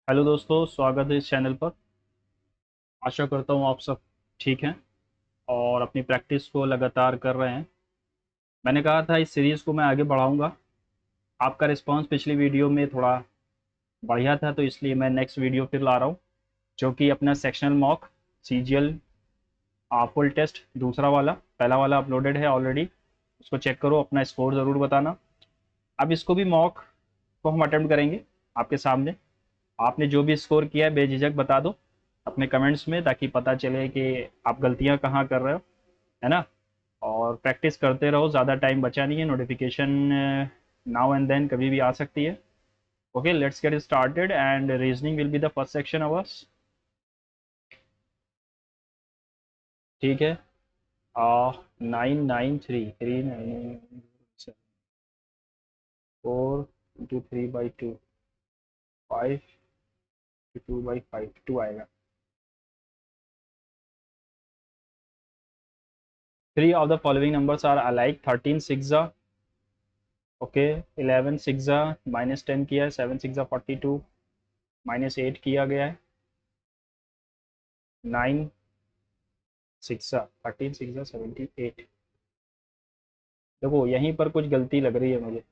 Hello दोस्तों, स्वागत है इस चैनल पर। आशा करता हूँ आप सब ठीक हैं और अपनी प्रैक्टिस को लगातार कर रहे हैं। मैंने कहा था इस सीरीज़ को मैं आगे बढ़ाऊंगा। आपका रिस्पांस पिछली वीडियो में थोड़ा बढ़िया था, तो इसलिए मैं नेक्स्ट वीडियो फिर ला रहा हूँ, जो कि अपना sectional mock CGL full test दूसरा वाला। पहला वाला अपलोडेड है ऑलरेडी, उसको चेक करो, अपना स्कोर ज़रूर बताना। अब इसको भी मॉक को हम अटेम्प्ट करेंगे आपके सामने। आपने जो भी स्कोर किया है बेझिझक बता दो अपने कमेंट्स में, ताकि पता चले कि आप गलतियां कहाँ कर रहे हो, है ना। और प्रैक्टिस करते रहो, ज़्यादा टाइम बचा नहीं है। नोटिफिकेशन नाउ एंड देन कभी भी आ सकती है। Okay, let's get started and reasoning will be the first section ours. ठीक है। 993 4 इंटू 3/2, 5 2/5 2 आएगा। Three of the following numbers are alike: 13 6 okay, 11 6 -10 किया है, 7 6 42, -8 किया गया है, 9 6 13 6 78। देखो यहीं पर कुछ गलती लग रही है मुझे,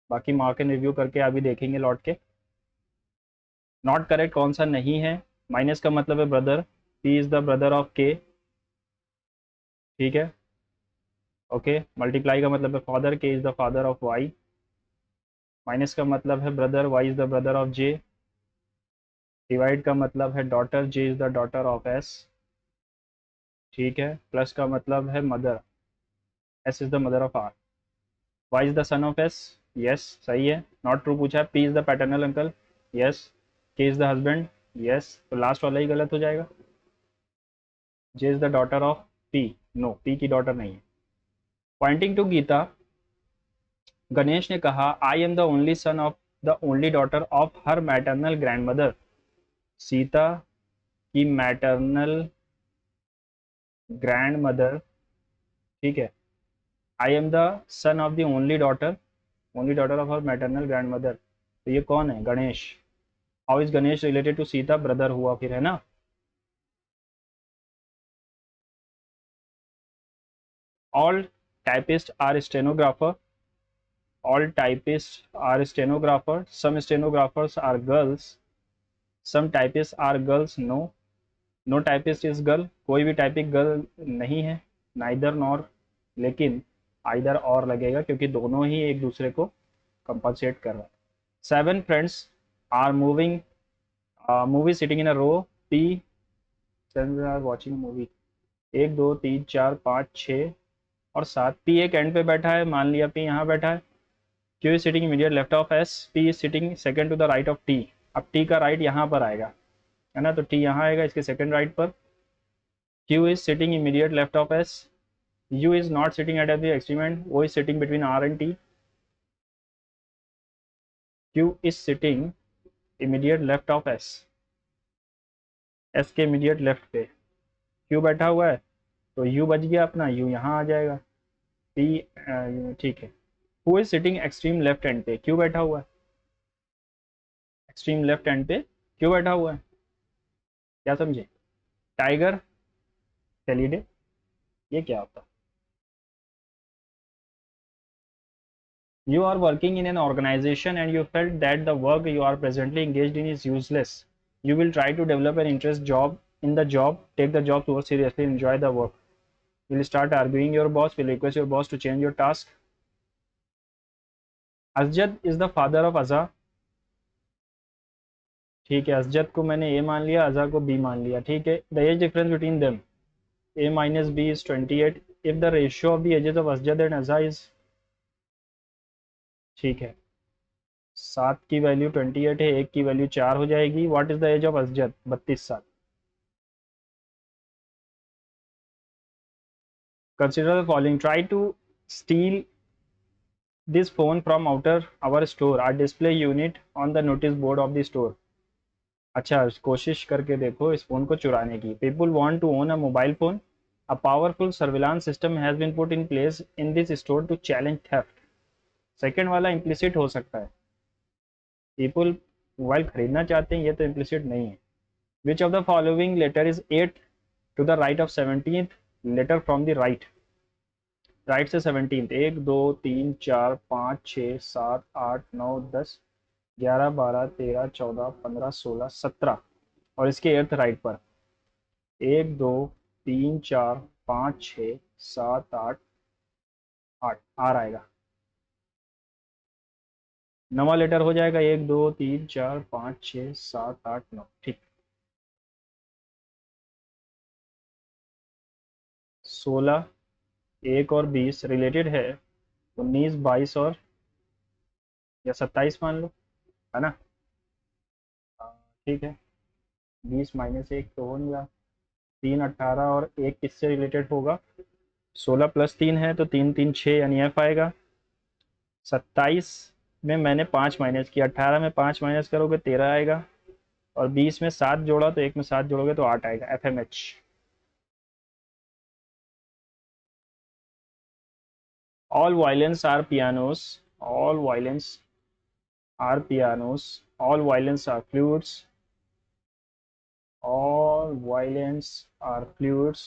बाकी मार्क एंड रिव्यू करके अभी देखेंगे लौट के। नॉट करेक्ट कौन सा नहीं है? माइनस का मतलब है brother, P is the brother of के। ठीक है। ओके, मल्टीप्लाई का मतलब है father, K is the father of Y. Minus का मतलब है brother, Y is the brother of J. Divide का मतलब है daughter, J is the daughter of S. ठीक है। प्लस का मतलब है mother, S is the mother of R. Y is the son of S, yes सही है। नॉट ट्रू पूछा है। P is the paternal uncle, yes. K is the husband, yes. तो लास्ट वाला ही गलत हो जाएगा। J is the daughter of P, no, P की डॉटर नहीं है। पॉइंटिंग टू गीता, गणेश ने कहा, I am the only son of the only daughter of her maternal grandmother. Sita की मैटरनल ग्रैंड मदर, ठीक है। I am the son of the only daughter of her maternal grandmother. तो ये कौन है? Ganesh. How is Ganesh related to Sita? Brother हुआ फिर, है ना। All typist are stenographer, all typists are stenographers, some stenographers are girls, some typists are girls, no typist is girl, कोई भी टाइपिक गर्ल नहीं है। नाइदर नॉर, लेकिन आइदर और लगेगा क्योंकि दोनों ही एक दूसरे को कंपनसेट कर रहा है। 7 friends are moving movie sitting in a row, P are watching movie. 1 2 3 4 5 6 और 7। पी एक एंड पे बैठा है, मान लिया पी यहाँ बैठा है। Q is sitting immediate left of S, P is sitting second to the right of T। अब T का राइट यहाँ पर आएगा, है ना, तो T यहाँ आएगा इसके सेकंड राइट पर। Q is sitting immediate left of S, U is not sitting at the extreme end, O is sitting between R and T। Q is sitting immediate left of S, S के immediate left पे Q बैठा हुआ है, तो U बच गया अपना, U यहाँ आ जाएगा। P ठीक है। Who is sitting extreme left end पे? Q बैठा हुआ है एक्सट्रीम लेफ्ट एंड पे, Q बैठा हुआ है। क्या समझे? टाइगर, टेलीडे, ये क्या होता है? You are working in an organization and you felt that the work you are presently engaged in is useless. You will try to develop an interest job in the job, take the job more seriously, enjoy the work. You will start arguing your boss, will request your boss to change your task. Asjad is the father of Azza. ठीक है, असजद को मैंने ए मान लिया, अजा को B मान लिया। ठीक है। The age difference between them, A minus B is 28 if the ratio of the ages of Asjad and Aja is, ठीक है, 7 की वैल्यू 28 है, 1 की वैल्यू 4 हो जाएगी। What is the age of Asjad? 32 साल। Consider the following, try to steal this phone from outer our store, our display unit on the notice board of the store। अच्छा, कोशिश करके देखो इस फोन को चुराने की। people want to own a mobile phone, a powerful surveillance system has been put in place in this store to challenge theft। Second वाला implicit हो सकता है। people मोबाइल खरीदना चाहते हैं, ये तो इम्प्लिसिट नहीं है। Which of the following letter is 8 to the right of 17th letter from the right. Right से 17th, 1 2 3 4 5 6 7 8 9 10 11 12 13 14 15 16 17 और इसके एर्थ राइट पर 1 2 3 4 5 6 7 8 आर आएगा। नवा लेटर हो जाएगा 1 2 3 4 5 6 7 8 9। ठीक। 16, 1 और 20 रिलेटेड है। 19, 22 और या 27 मान लो, है ना। हाँ, ठीक है। 20 - 1 तो हो नहीं रहा। 3, 18 और 1 किससे रिलेटेड होगा? 16 + 3 है तो 3 3 6 यानी एफ आएगा। 27 में मैंने 5 माइनस किया, 18 में 5 माइनस करोगे 13 आएगा, और 20 में 7 जोड़ा तो 1 में 7 जोड़ोगे तो 8 आएगा, FMH। All violins are pianos, all violins are pianos, all violins are flutes, all violins are flutes,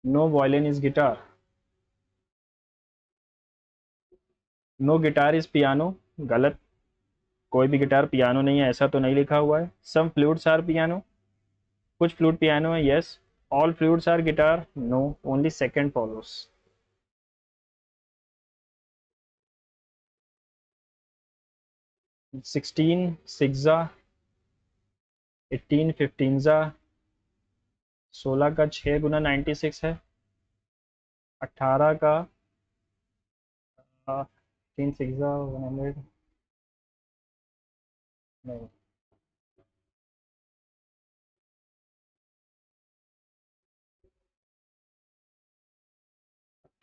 no violin is guitar, no guitar is piano। गलत, कोई भी गिटार पियानो नहीं है ऐसा तो नहीं लिखा हुआ है। सम फ्लूट्स आर पियानो, कुछ फ्लूट पियानो है, yes. All flutes are guitar, no, only second follows. 16 सिक्सा, 18 फिफ्टीनजा, 16 का 6 × 96 है, 18 का 3 सिक्सा 100, नहीं,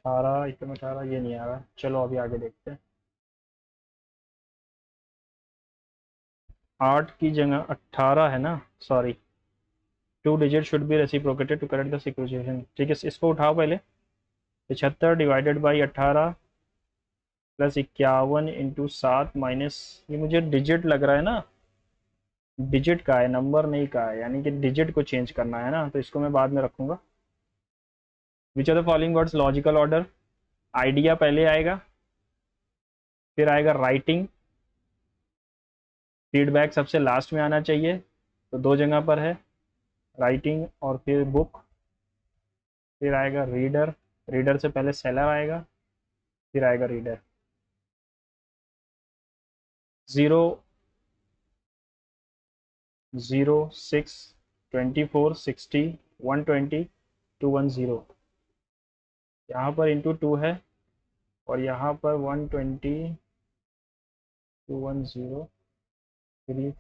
18 एकदम 18 ये नहीं आ रहा। चलो अभी आगे देखते हैं। 8 की जगह 18 है ना, sorry. 2 digit should be reciprocated to correct the sequence. ठीक है, इसको उठाओ पहले। 75 डिवाइडेड बाई 18 + 51 × 7 माइनस, ये मुझे डिजिट लग रहा है ना, डिजिट का है, नंबर नहीं का है, यानी कि डिजिट को चेंज करना है ना, तो इसको मैं बाद में रखूंगा। Which are the following words logical order? Idea पहले आएगा, फिर आएगा राइटिंग, फीडबैक सबसे लास्ट में आना चाहिए, तो 2 जगह पर है, राइटिंग और फिर बुक, फिर आएगा रीडर, रीडर से पहले सेलर आएगा, फिर आएगा रीडर। 0 0 6 24 60 120 210, यहाँ पर इंटू 2 है और यहाँ पर 120 210 3।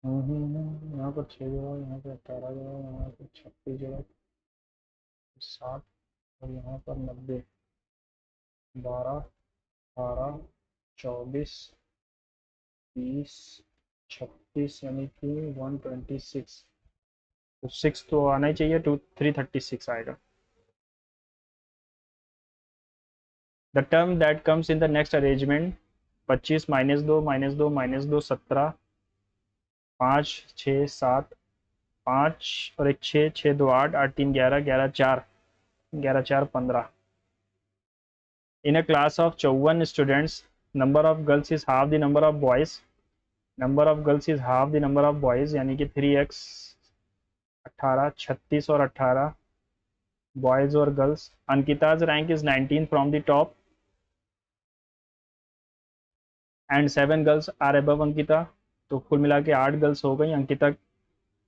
यहाँ पर 6 जोड़ा, यहाँ पर 18 जोड़ा, यहाँ पर 36 जोड़ा, 60 और यहाँ पर 90, 12 18 24 30 36 यानी कि 126, तो 6 तो आना ही चाहिए, 336 आएगा। The term that comes in the next arrangement, 25 -2 -2 -2 17, 5 6 7, 5 और 1 6 6 2 8 8 3 11 11 4 11 4 15। In a class of 54 students, number of girls is half the number of boys, number of girls is half the number of boys, यानी कि 3x 18 36 और 18 boys और girls. Ankita's rank is 19 from the top and 7 girls are above Ankita, तो कुल मिला के 8 girls हो गई। Ankita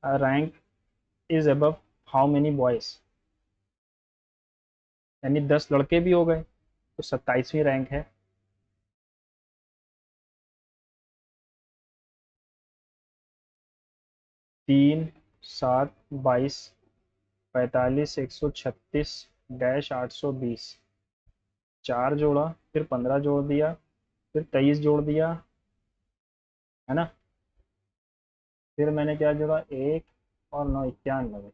rank is above how many boys, यानी 10 लड़के भी हो गए, तो 27वीं रैंक है। तीन 7 22 45 136 डैश 820, 4 जोड़ा, फिर 15 जोड़ दिया, फिर 23 जोड़ दिया, है ना। फिर मैंने क्या जोड़ा, 1 और 991।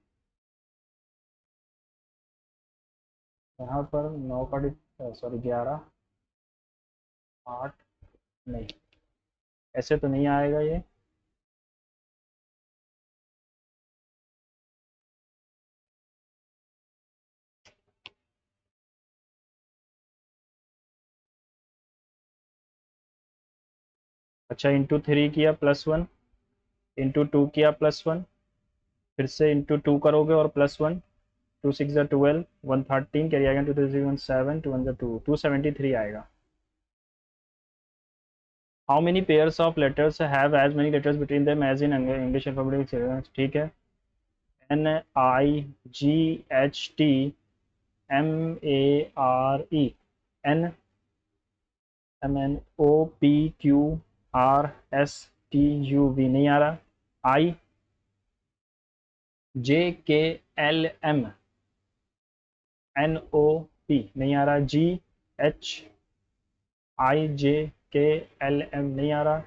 यहाँ पर 9 का सॉरी 11 8 नहीं, ऐसे तो नहीं आएगा ये। अच्छा, इंटू 3 किया +1, इंटू 2 किया +1, फिर से इंटू 2 करोगे और +1, 2 6 12, 113 कैरी आएगा, 2 3 1 7, 2 1 2, 273 आएगा। How many pairs of letters have as many letters between them as in English alphabetic. ठीक है, NIGHTMARE, N MNOPQRSTUV नहीं आ रहा, IJKLMNOP नहीं आ रहा, GHIJKLM नहीं आ रहा,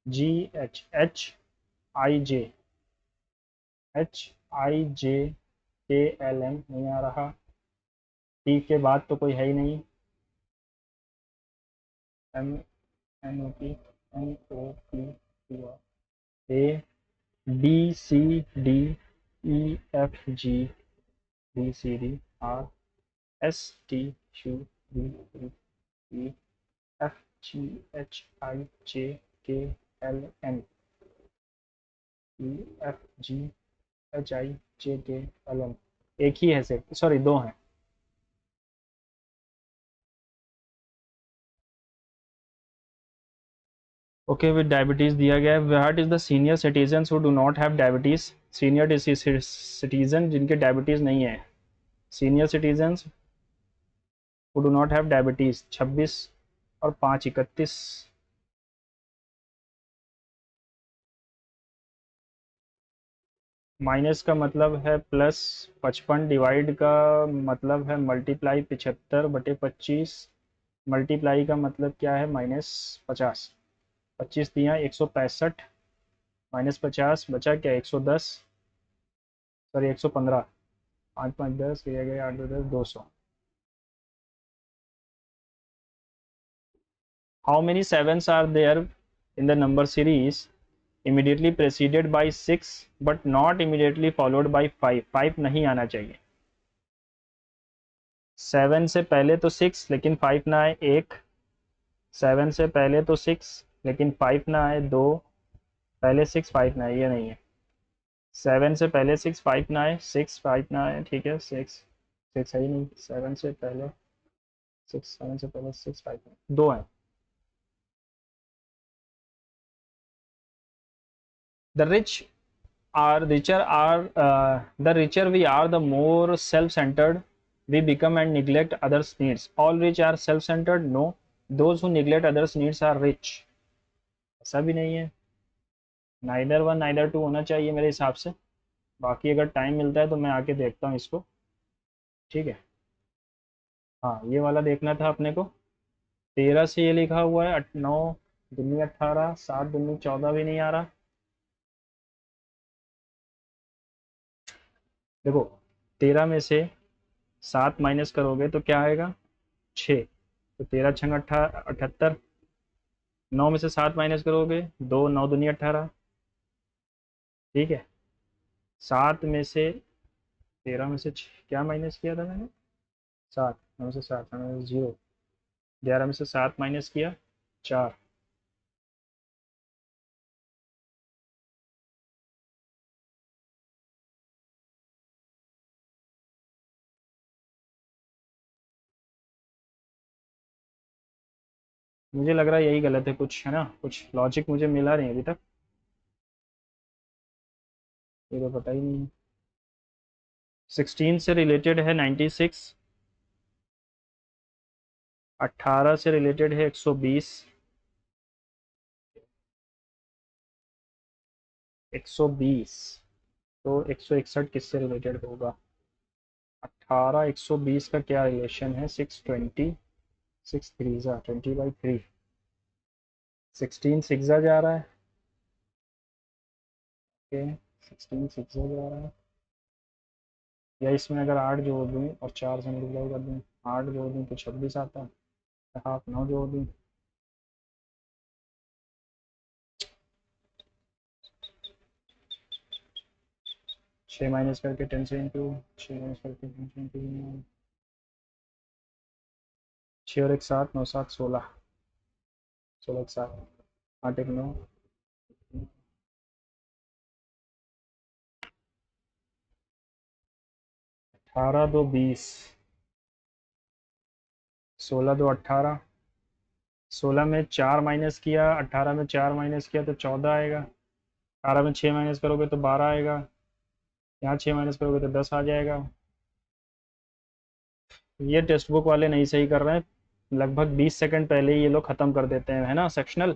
GHIJKLM नहीं आ रहा, टी के बाद तो कोई है ही नहीं, ABCDEFGBCDRSTUVEFGHIJKLM। एक ही है सिर्फ, सॉरी दो हैं। ओके, विद डायबिटीज़ दिया गया है। What is the senior citizen who do not have diabetes. Senior citizen जिनके डायबिटीज़ नहीं है, senior citizens who do not have diabetes 26 और 5 31। माइनस का मतलब है +55, डिवाइड का मतलब है मल्टीप्लाई 75/25, मल्टीप्लाई का मतलब क्या है -50। 25 दिया 165, -50 बचा क्या 110, सॉरी 115, 5 5 10 किया गया 8 2 10 200। How many sevens are there in the number series immediately preceded by 6 but not immediately followed by 5। 5 नहीं आना चाहिए। 7 से पहले तो 6 लेकिन 5 ना आए, 1। 7 से पहले तो 6 लेकिन 5 ना आए, 2। पहले 6 5 ना आए, ये नहीं है। 7 से पहले 6 5 ना आए, 6 5 ना आए, ठीक है। 6 6 है ही नहीं। 7 से पहले 6, 7 से पहले 6 5 दो हैं। The rich are the richer we are, the more self-centered we become and neglect others needs. All rich are self-centered? No, those who neglect others needs are rich। ऐसा भी नहीं है, नाइदर वन नाइदर टू होना चाहिए मेरे हिसाब से। बाकी अगर टाइम मिलता है तो मैं आके देखता हूँ इसको, ठीक है। हाँ, ये वाला देखना था अपने को। 13 से ये लिखा हुआ है, 9 दूनी 18, 7 दूनी 14 भी नहीं आ रहा। देखो, 13 में से 7 माइनस करोगे तो क्या आएगा 6, तो 13 छंग 78। 9 में से 7 माइनस करोगे 2, 9 दूनी 18, ठीक है। 7 में से 13 में से क्या माइनस किया था मैंने, 7। 9 में से 7, 9 में से 0। 11 में से 7 माइनस किया 4। मुझे लग रहा है यही गलत है कुछ, है ना, कुछ लॉजिक मुझे मिला नहीं अभी तक, ये तो पता ही नहीं है। 16 से रिलेटेड है 96, 18 से रिलेटेड है 120, 120 तो 161 किससे रिलेटेड होगा। 18 120 का क्या रिलेशन है, 620, 6 3 20/3, 16 6 जा रहा है, ओके। 16 6 हो जा रहा है, या इसमें अगर 8 जोड़ दूँ और 4 से मल्टीप्लाई कर दूँ, 8 जोड़ दूँ तो 26 आता है, हाफ 9 जोड़ दूँ, 6 माइनस करके 10 से इंटू, 6 माइनस करके 10 से इंटू, 6 और 1 7, 9 7 16, 16 1 7, 8 1 9, 18 2 20, 16 2 18, 16 में 4 माइनस किया, 18 में 4 माइनस किया तो 14 आएगा, 18 में 6 माइनस करोगे तो 12 आएगा, यहाँ 6 माइनस करोगे तो 10 आ जाएगा। ये टेक्स्ट बुक वाले नहीं सही कर रहे हैं, लगभग 20 सेकंड पहले ही ये लोग ख़त्म कर देते हैं, है ना sectional.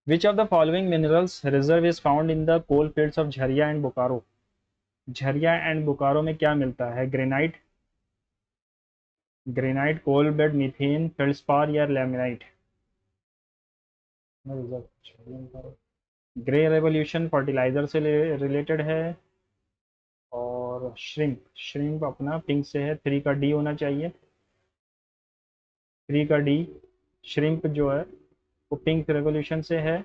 Which of the following minerals reserve is found in the coal fields of Jharia and Bokaro? Jharia and Bokaro में क्या मिलता है? Granite, granite, coal bed, methane, feldspar या लैमिनाइट? ग्रे रेवोल्यूशन फर्टिलाइजर से रिलेटेड है, और श्रिम्प, श्रिम्प अपना पिंक से है, 3 का डी होना चाहिए, 3 का डी। श्रिम्प जो है वो पिंक रेवोल्यूशन से है,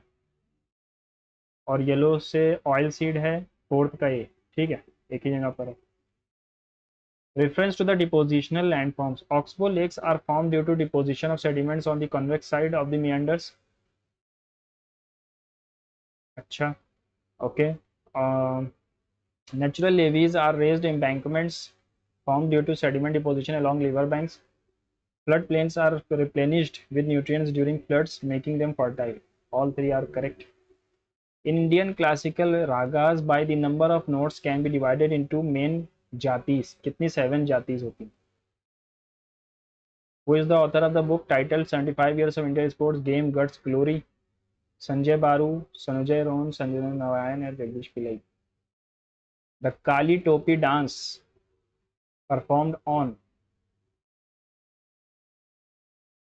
और येलो से ऑयल सीड है, फोर्थ का ए, ठीक है, एक ही जगह पर है। Reference to the depositional landforms. Oxbow lakes are formed due to deposition of sediments on the convex side of the meanders. अच्छा, okay. Natural levees are raised embankments formed due to sediment deposition along river banks. Floodplains are replenished with nutrients during floods, making them fertile. All three are correct. In Indian classical ragas, by the number of notes can be divided into main jatis. कितनी 7 जातीज होती हैं? Who is the author of the book titled 75 Years of India Sports Game Guts Glory? Sanjay Baru, Sanjay Rohan, Sanjay Narayan and Jagdish Pillai. The Kali Topi dance performed on?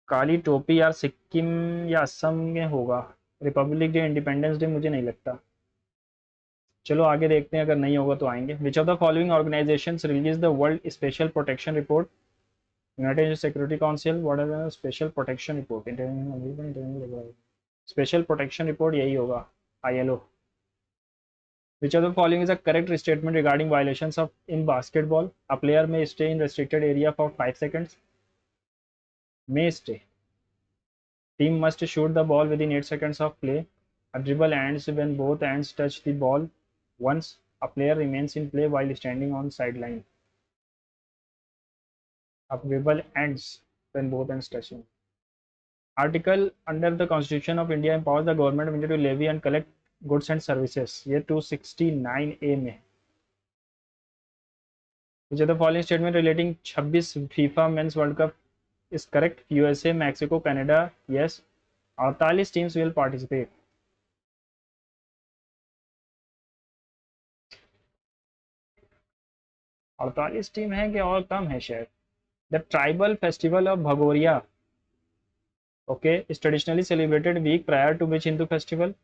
काली टोपी यार सिक्किम या असम में होगा, Republic day independence day मुझे नहीं लगता। चलो आगे देखते हैं, अगर नहीं होगा तो आएंगे। विच of the following organisations release the world special protection report? United security council, what is special protection report? Special protection report यही होगा, ILO। Which of the following is a correct statement regarding violations of in basketball? A player may stay in restricted area for 5 seconds. May stay. Team must shoot the ball within 8 seconds of play. A dribble ends when both ends touch the ball once. A player remains in play while standing on sideline. A dribble ends when both ends touch him. Article under the Constitution of India empowers the government of India to levy and collect goods and services. ये 269A में। Which of the following statement relating 26 FIFA Men's World Cup is correct? USA, Mexico, Canada, yes. 48 teams will participate. अड़तालीस team है कि और कम है शायद। The tribal festival of Bhagoria, okay, is traditionally celebrated week prior to which Hindu festival?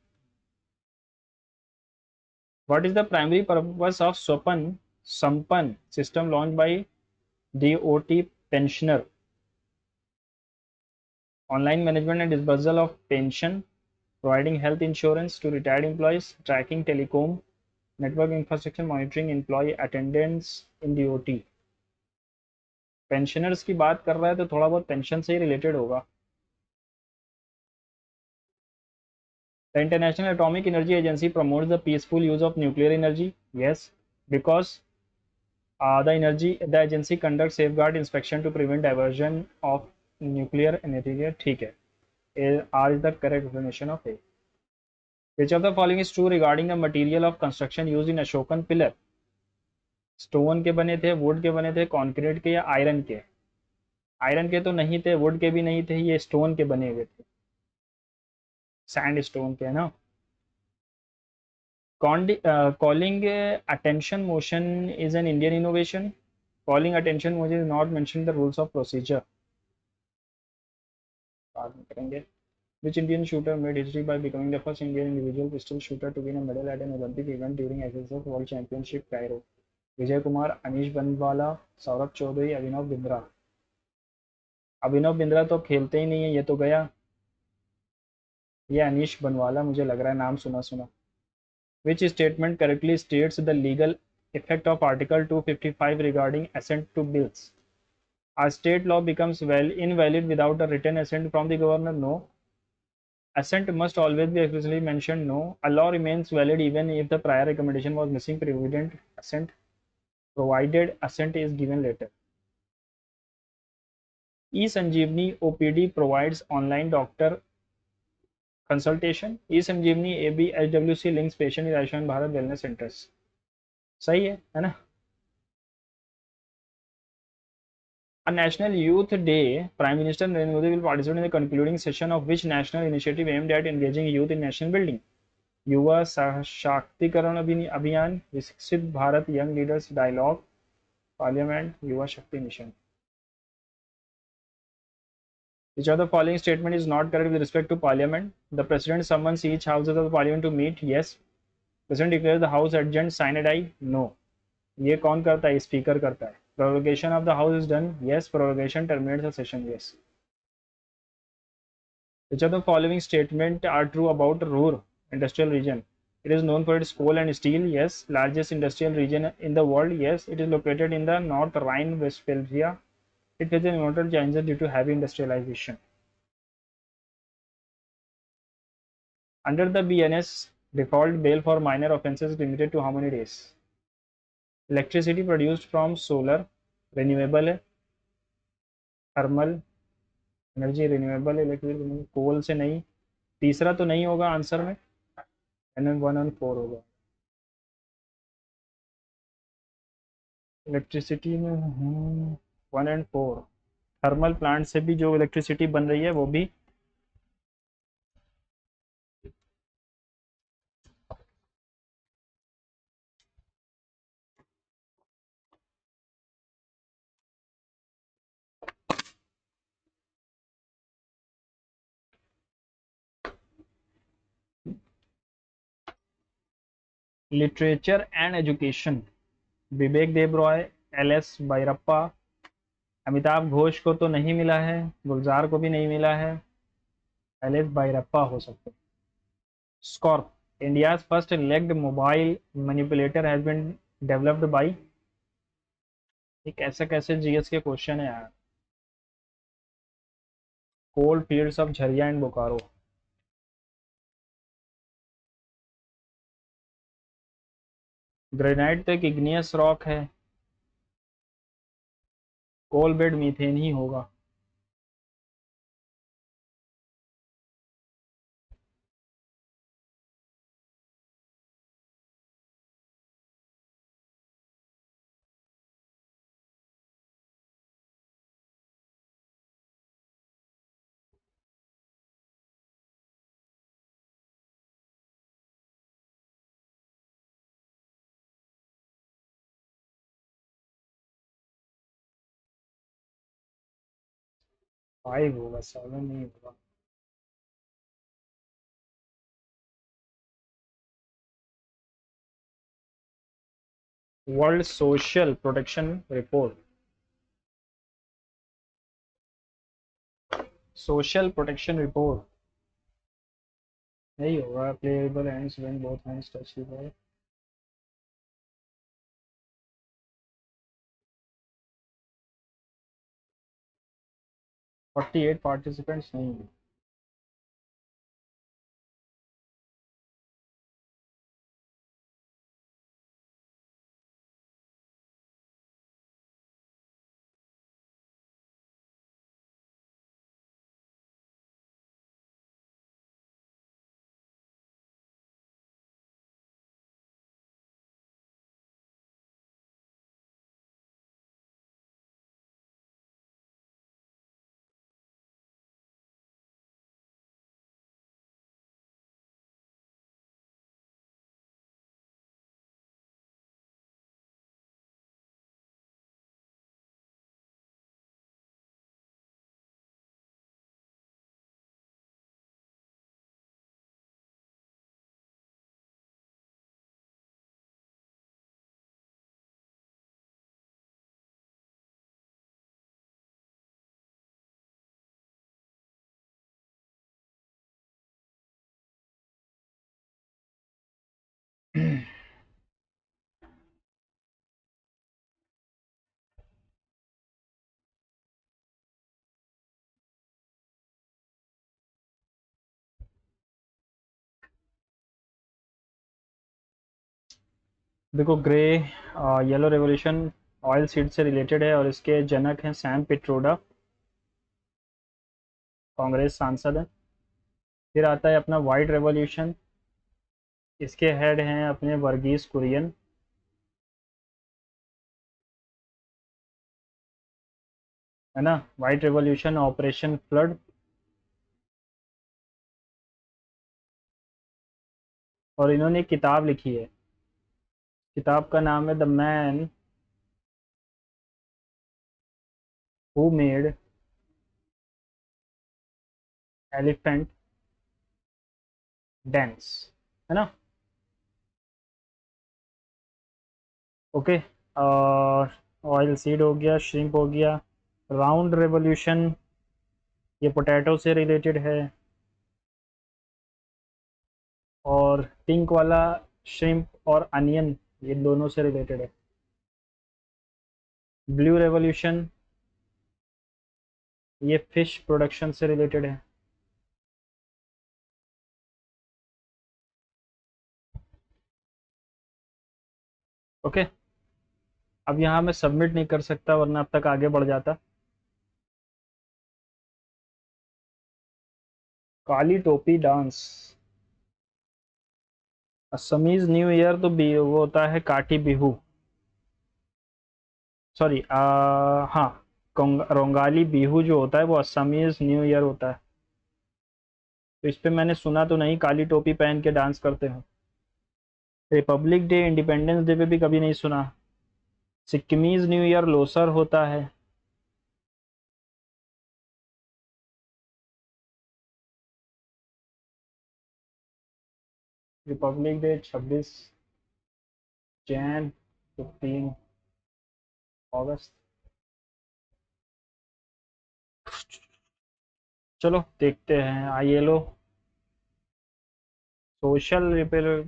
What is the primary purpose of Sampan system launched by DOT pensioner? Online management and disbursal of pension, providing health insurance to retired employees, tracking telecom network infrastructure, monitoring employee attendance in DOT. Pensioners की बात कर रहा है तो थोड़ा बहुत pension से ही related होगा। The International Atomic Energy Agency promotes the peaceful use of nuclear energy. Yes, because the agency conducts safeguard inspection to prevent diversion of nuclear energy. ठीक है, R is the correct definition of A. Which of the following is true regarding the material of construction used in Ashokan pillar? Stone के बने थे, would के बने थे, concrete के या आयरन के? आयरन के तो नहीं थे, वुड के भी नहीं थे, ये स्टोन के बने हुए थे, सैंड स्टोन के, है ना। Calling attention motion is an Indian innovation. Calling attention motion is not mentioned in the rules of procedure. बाद में करेंगे। Which Indian shooter made history by becoming the first Indian individual pistol shooter to win a medal at an Olympic event during SSF World Championship Cairo? Vijay Kumar, Anish बनवाला, सौरभ चौधरी, अभिनव बिंद्रा। अभिनव बिंद्रा तो खेलते ही नहीं है, ये तो गया। ये अनीश बनवाला मुझे लग रहा है, नाम सुना सुना। Which statement correctly states the legal effect of Article 255 regarding assent to bills? A state law becomes invalid without a written assent from the governor? No. Assent must always be explicitly mentioned? No. A law remains valid even if the prior recommendation was missing, provided assent is given later. E-Sanjeevani OPD provides online doctor consultation. E-Sanjeevani AB HWC links patient with Ayushman Bharat Wellness Centers. सही है ना? On National Youth Day, Prime Minister Narendra Modi will participate in the concluding session of which national initiative aimed at engaging youth in national building? युवा सशक्तिकरण अभियान, विकसित Bharat young leaders dialogue, parliament, युवा शक्ति mission. Which of the following statement is not correct with respect to Parliament? The President summons each houses of the Parliament to meet. Yes. President declares the House adjourned. Sine die. No. ये कौन करता है? Speaker करता है। Prorogation of the House is done. Yes. Prorogation terminates the session. Yes. Which of the following statements are true about Ruhr industrial region? It is known for its coal and steel. Yes. Largest industrial region in the world. Yes. It is located in the North Rhine-Westphalia. It faces important challenges due to heavy industrialization. Under the BNS, default bail for minor offences is limited to how many days? Electricity produced from solar, renewable, thermal energy, renewable electricity, कोल से नहीं। तीसरा तो नहीं होगा answer में, NM1 और 4 होगा। Electricity में 1 and 4, थर्मल प्लांट से भी जो इलेक्ट्रिसिटी बन रही है वो भी literature and education, Vivek Debroy, LS Bhyrappa, Amitabh Ghosh को तो नहीं मिला है, गुलजार को भी नहीं मिला है, LS बैरप्पा हो सकते। Scorp, India's first legged mobile manipulator has been developed by. ये कैसे कैसे जीएस के क्वेश्चन है यार। Coal fields of Jharia and Bokaro. Granite तो एक इग्नियस रॉक है, कोल बेड मीथेन ही होगा। फाइव होगा, 7 नहीं होगा। World social protection report, social protection report नहीं होगा। Playable hands when both hands touch the ball. 48 participants नहीं है। देखो grey yellow revolution oil seed से रिलेटेड है और इसके जनक हैं सैम पिट्रोडा, कांग्रेस सांसद हैं। फिर आता है अपना वाइट रेवोल्यूशन, इसके हेड हैं अपने वर्गीस कुरियन। है ना, वाइट रेवोल्यूशन ऑपरेशन फ्लड। और इन्होंने एक किताब लिखी है, किताब का नाम है the man who made elephant dance. है ना। ओके। और ऑयल सीड हो गया, श्रिम्प हो गया। राउंड रेवोल्यूशन, ये पोटैटो से रिलेटेड है। और पिंक वाला श्रिम्प और अनियन, ये दोनों से रिलेटेड है। ब्लू रेवोल्यूशन, ये फिश प्रोडक्शन से रिलेटेड है। ओके। अब यहाँ मैं सबमिट नहीं कर सकता वरना अब तक आगे बढ़ जाता। काली टोपी डांस, असमीज न्यू ईयर तो वो होता है काटी बिहू। सॉरी, हाँ, रोंगाली बिहू जो होता है वो असमीज न्यू ईयर होता है। तो इस पे मैंने सुना तो नहीं काली टोपी पहन के डांस करते हैं। रिपब्लिक डे, इंडिपेंडेंस डे पे भी कभी नहीं सुना। सिक्किमीज न्यू ईयर लोसर होता है। रिपब्लिक डे 26 जैन, 15 अगस्त। चलो देखते हैं। ILO social repair.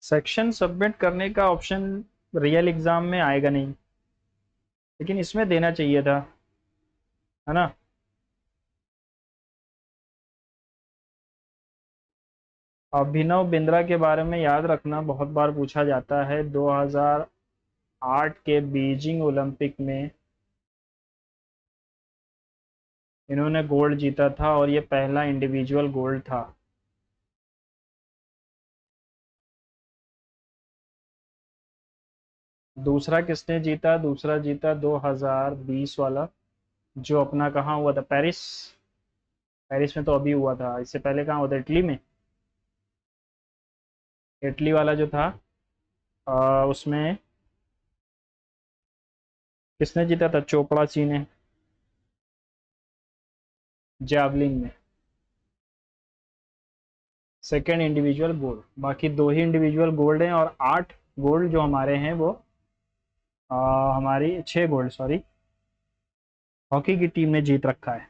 Section submit करने का ऑप्शन रियल एग्जाम में आएगा नहीं, लेकिन इसमें देना चाहिए था। है ना। अभिनव बिंद्रा के बारे में याद रखना, बहुत बार पूछा जाता है। 2008 के बीजिंग ओलंपिक में इन्होंने गोल्ड जीता था और ये पहला इंडिविजुअल गोल्ड था। दूसरा किसने जीता? दूसरा जीता 2020 वाला, जो अपना कहाँ हुआ था, पेरिस। पेरिस में तो अभी हुआ था, इससे पहले कहाँ हुआ था, इटली में। इटली वाला जो था, उसमें किसने जीता था? चोपड़ा जी ने, जैवलिन में। Second individual gold. बाकी दो ही इंडिविजुअल गोल्ड हैं और 8 गोल्ड जो हमारे हैं वो हमारी 6 गोल्ड, सॉरी, हॉकी की टीम ने जीत रखा है।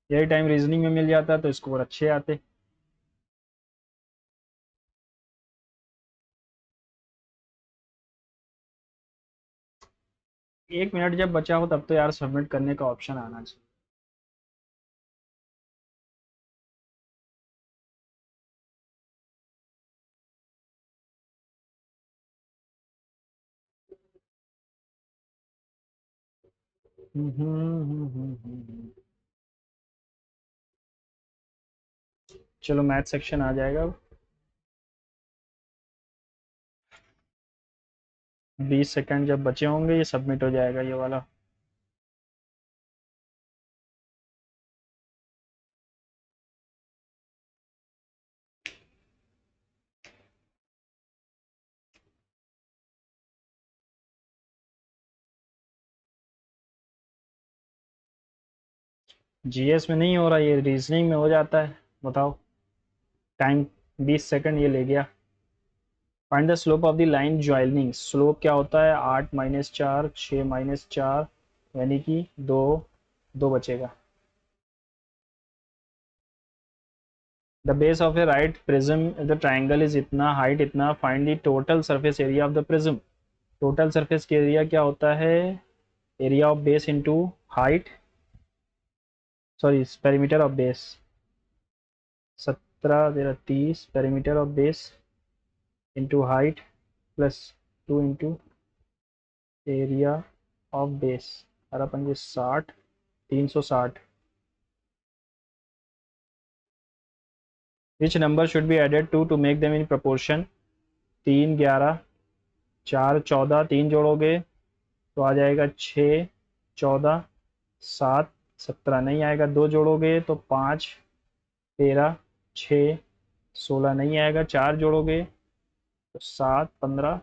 यही टाइम रीजनिंग में मिल जाता तो स्कोर अच्छे आते। 1 मिनट जब बचा हो तब तो यार सबमिट करने का ऑप्शन आना चाहिए। चलो मैथ सेक्शन आ जाएगा अब। 20 सेकंड जब बचे होंगे ये सबमिट हो जाएगा ये वाला। जीएस में नहीं हो रहा, ये रीजनिंग में हो जाता है। बताओ, टाइम 20 सेकंड ये ले गया। Find the slope of the line joining. Slope क्या होता है? 8 माइनस 4, 6 माइनस 4, यानी कि 2, 2 बचेगा। The base of a right prism the triangle is इतना, हाइट इतना, find the total surface area of the prism. Total surface के एरिया क्या होता है? Area of base into height, sorry perimeter of base. 17 तेरह 30, perimeter of base into height plus 2 into area of base. 18 60, 360। Which number should be added to make them in proportion? 3 11, 4 14, 3 जोड़ोगे तो आ जाएगा 6 14, 7 17, नहीं आएगा। 2 जोड़ोगे तो 5 13, 6 16, नहीं आएगा। 4 जोड़ोगे तो 7 15,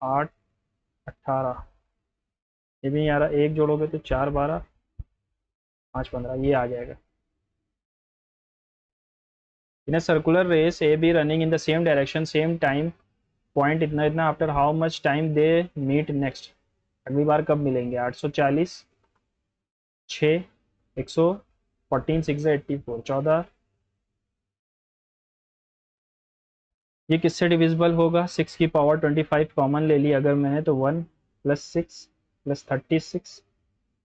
8 18, ये भी नहीं आ रहा। 1 जोड़ोगे तो 4 12, 5 15, ये आ जाएगा। In a circular race A B running in the same direction same time point इतना इतना, after how much time they meet next? अगली बार कब मिलेंगे? 840, 6 100, 14 6 84, 14। ये किससे डिविजिबल होगा? 6 की पावर 25 कॉमन ले ली अगर मैंने तो 1 प्लस 6 प्लस 36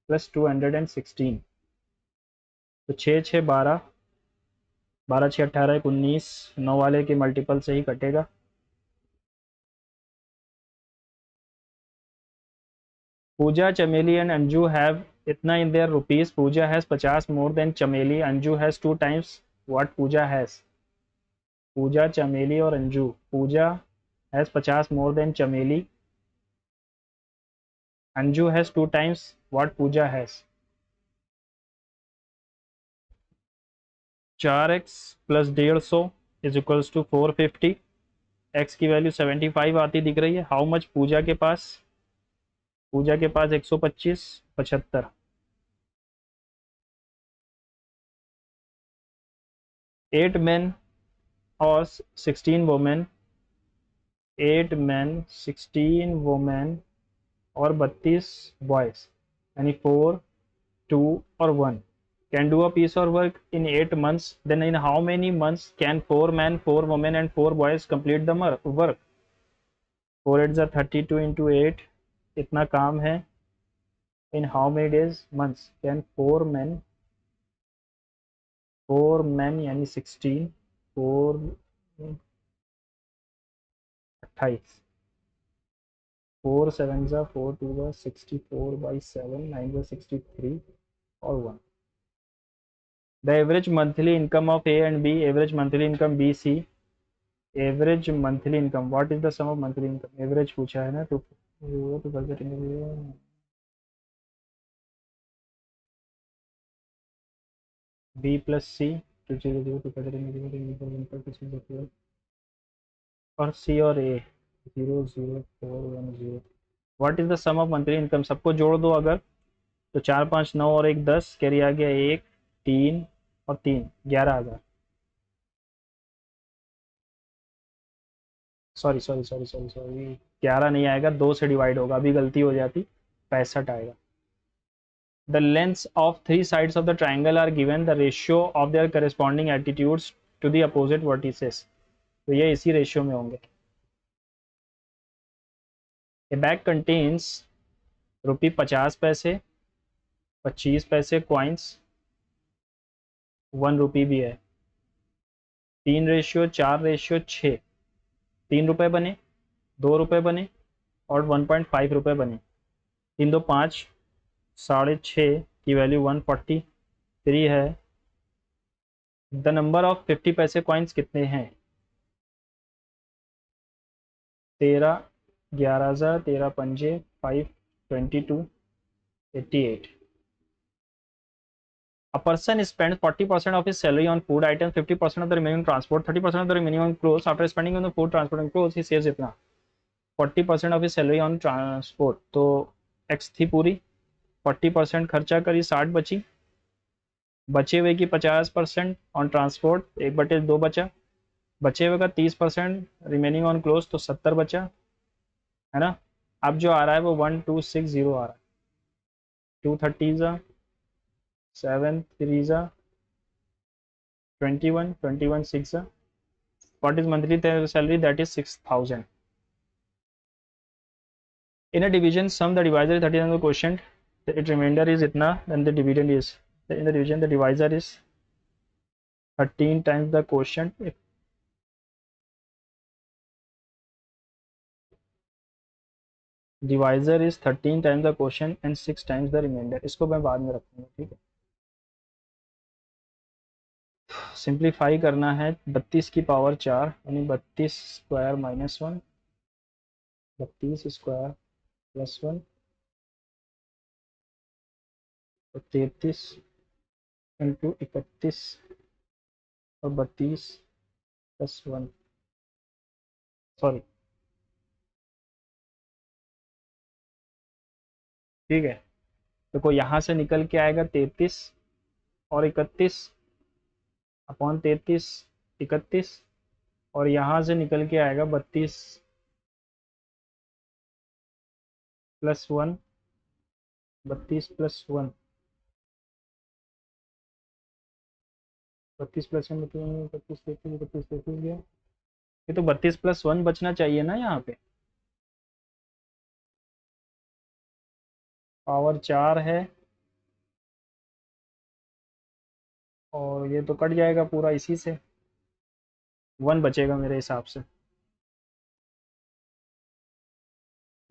प्लस 216, तो 6 6 12, 12 6 18 19, 9 वाले के मल्टीपल से ही कटेगा। पूजा चमेली एंड अंजू हैव इतना in their rupees. Pooja has 50 more than Chameli, Anju has 2 times what Pooja has. Pooja Chameli और Anju, Pooja has 50 more than Chameli, Anju has 2 times what Pooja has. 4x plus 150 is equals to 450। x की वैल्यू 75 आती दिख रही है। हाउ मच पूजा के पास? पूजा के पास 125, 75। 8 men और 16 वोमेन, 8 men 16 वोमेन और 32 बॉयज, यानी 4 2 और 1 can do a piece of work in 8 months, then in how many months can 4 men 4 women and 4 boys complete the work? 4 8 are 32 into 8, इतना काम है। in how many days months can 4 men यानी 16, 4 28, 4 7 जा 4 2 जा 64 by 7, 9 जा 63 और 1। The average monthly income of A and B, average monthly income B C, average monthly income, what is the sum of monthly income? Average पूछा है ना, तो B plus सी और सी और A 0 0 4 1 0। What is the sum of monthly income? सबको जोड़ दो अगर, तो 4 5 9 और 1 10, कैरी आ गया 1 3 और 3 11,000। Sorry sorry sorry sorry sorry, 11 नहीं आएगा, 2 से डिवाइड होगा, अभी गलती हो जाती, 65 आएगा। The lengths of 3 sides of the triangle are given, the ratio of their corresponding attitudes to the opposite vertices, तो ये इसी रेशियो में होंगे। A bag contains रुपये 50 पैसे, 25 पैसे कॉइन्स, 1 रुपये भी है। 3 रेशियो 4 रेशियो 6, 3 रुपये बने, 2 रुपये बने और 1.5 रुपये बने। 3 2 5, 6.5 की वैल्यू 143 है। द नंबर ऑफ 50 पैसे कॉइन्स कितने हैं? 13 11,000, 13 पंजे 5 22 88। A person spends 40% of his salary on food items, 50% of the remaining transport, 30% of the remaining on clothes. After spending on the food, transport and clothes, he saves इतना 40% of his salary on transport, तो x थी पूरी, 40% खर्चा करी, 60 बची, बचे हुए की 50% ऑन ट्रांसपोर्ट, 1/2 बचा, बचे हुए का 30% रिमेनिंग ऑन क्लोज, तो 70 बचा, है ना। अब जो आ रहा है वो 1260 आ रहा है। 230 ज़ा 7 3 ज़ा 21 21 6 ज़ा, what is monthly salary, that is 6000. In a division sum the divisor is 30,000 quotient, its remainder is itna, then the dividend is, in the division the divisor is 13 times the quotient, divisor is 13 times the quotient and 6 times the remainder. इसको मैं बाद में रखूंगा, ठीक है। Simplify करना है, 32 की पावर 4 यानी 32 स्क्वायर माइनस 1, 32 स्क्वायर प्लस 1, और 33 इंटू 31 और 32 प्लस 1, सॉरी, ठीक है। देखो यहाँ से निकल के आएगा 33 और 31 अपॉन 33 31, और यहाँ से निकल के आएगा 32 प्लस 1, 32 प्लस 1, 32 प्लस 1 32 33 32 33 गया, ये तो 32 प्लस 1 बचना चाहिए ना यहाँ पे, पावर 4 है और ये तो कट जाएगा पूरा इसी से, 1 बचेगा मेरे हिसाब से।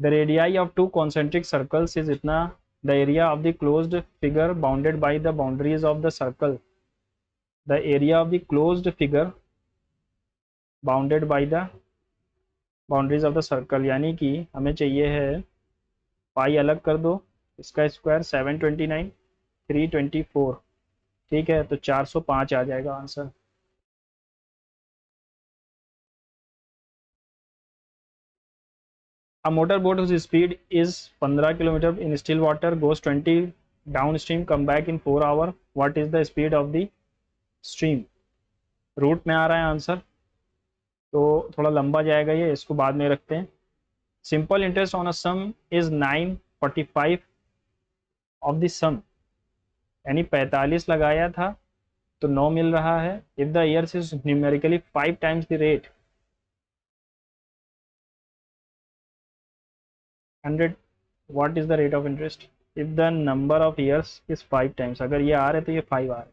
The radii of 2 concentric circles is इतना, the area of the closed figure bounded by the boundaries of the circle, the area of the closed figure bounded by the boundaries of the circle, यानी कि हमें चाहिए है, पाई अलग कर दो, इसका स्क्वायर 729 324, ठीक है, तो 405 आ जाएगा answer. A motorboat whose speed is 15 km in still water goes 20 downstream, come back in 4 hours. What is the speed of the stream? Root में आ रहा है आंसर, तो थोड़ा लंबा जाएगा ये, इसको बाद में रखते हैं। Simple interest on a sum is 945 of the sum, यानी 45 लगाया था तो 9 मिल रहा है। If the years is numerically 5 times the rate 100, what is the rate of interest if the number of years is 5 times, अगर ये आ रहे तो ये 5 आ रहे,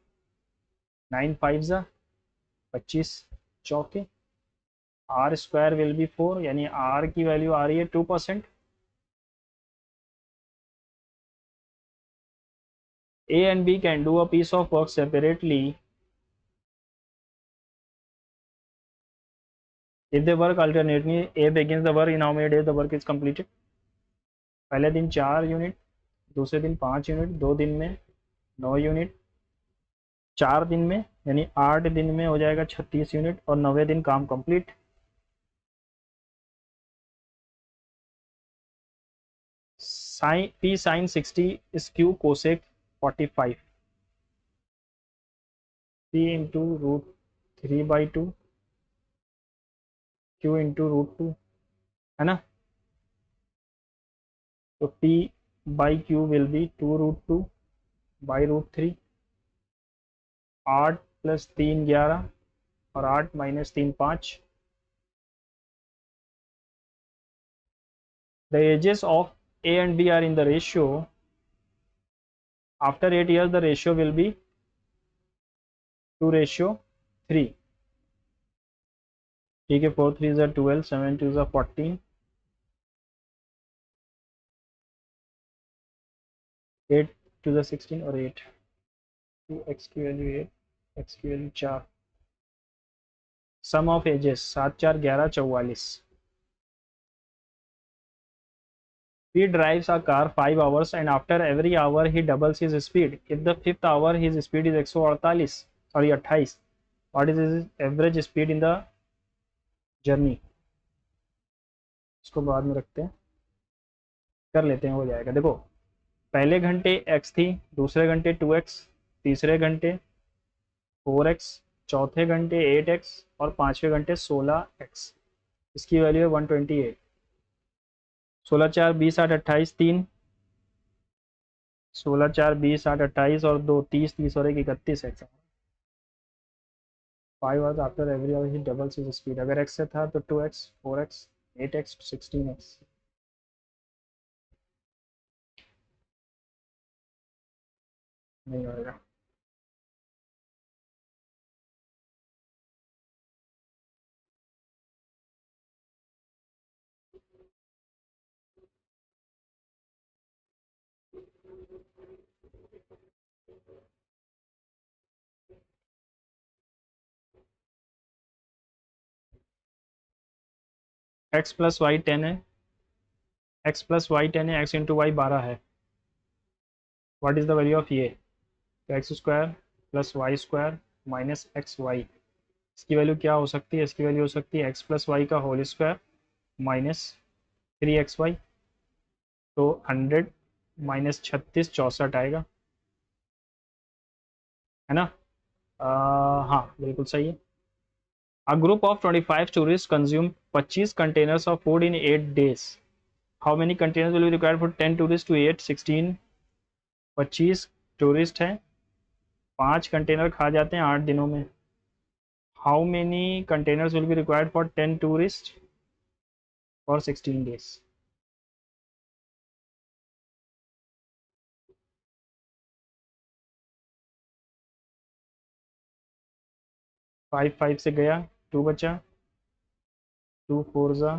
9 5 ज़ा 25 चौके, आर स्क्वायर विल बी 4, यानी आर की वैल्यू आ रही है 2%। A and B can do a piece of work separately if they work alternately. A begins the work in how many days the work is completed? पहले दिन 4 unit, दूसरे दिन 5 unit, 2 दिन में 9 यूनिट, 4 दिन में यानी 8 दिन में हो जाएगा 36 यूनिट, और 9वें दिन काम complete. Sine P sine 60 is Q cosec 45, P into root 3/2 Q into root 2, है ना, तो P by Q will be 2√2 by √3, 8 plus 3 11, और 8 minus 3 5। The ages of A and B are in the ratio, after 8 years the ratio will be 2:3, ठीक है। 4 3 is 12, 7 2 is 14, 8 2 is 16, और 8 2 x की value 8 x की value 4। Sum of ages 7 4 11 44। He drives a car 5 hours and after every hour he doubles his speed. If the 5th hour his speed is 148, sorry 28, what is his average speed in the journey? इसको बाद में रखते हैं, कर लेते हैं, हो जाएगा। देखो पहले घंटे x थी, दूसरे घंटे 2x, तीसरे घंटे 4x, चौथे घंटे 8x और पाँचवें घंटे 16x। इसकी वैल्यू है 128। 16 4 20 8 28 3, 16 4 20 8 28 और 2 30 30 और 1 31x। 5 hours after every hour he doubles his speed. अगर x से था तो 2x, 4x, 8x, 16x। नहीं होगा। x प्लस वाई 10 है, x प्लस वाई 10 है, x इंटू वाई 12 है। What is the value of ये? तो x square plus Y square minus X Y. इसकी वैल्यू क्या हो सकती है? इसकी वैल्यू हो सकती है एक्स प्लस वाई का होल स्क्वायर माइनस 3xy। तो 100 माइनस 36 64 आएगा, है ना? हाँ बिल्कुल सही है। A group of 25 tourists consume 25 containers of food in 8 days. How many containers will be required for 10 tourists to eat 16? 25 tourist हैं, 5 कंटेनर खा जाते हैं 8 दिनों में। How many containers will be required for 10 tourist for 16 days? 5 5 से गया, 2 बचा, 2 4 जा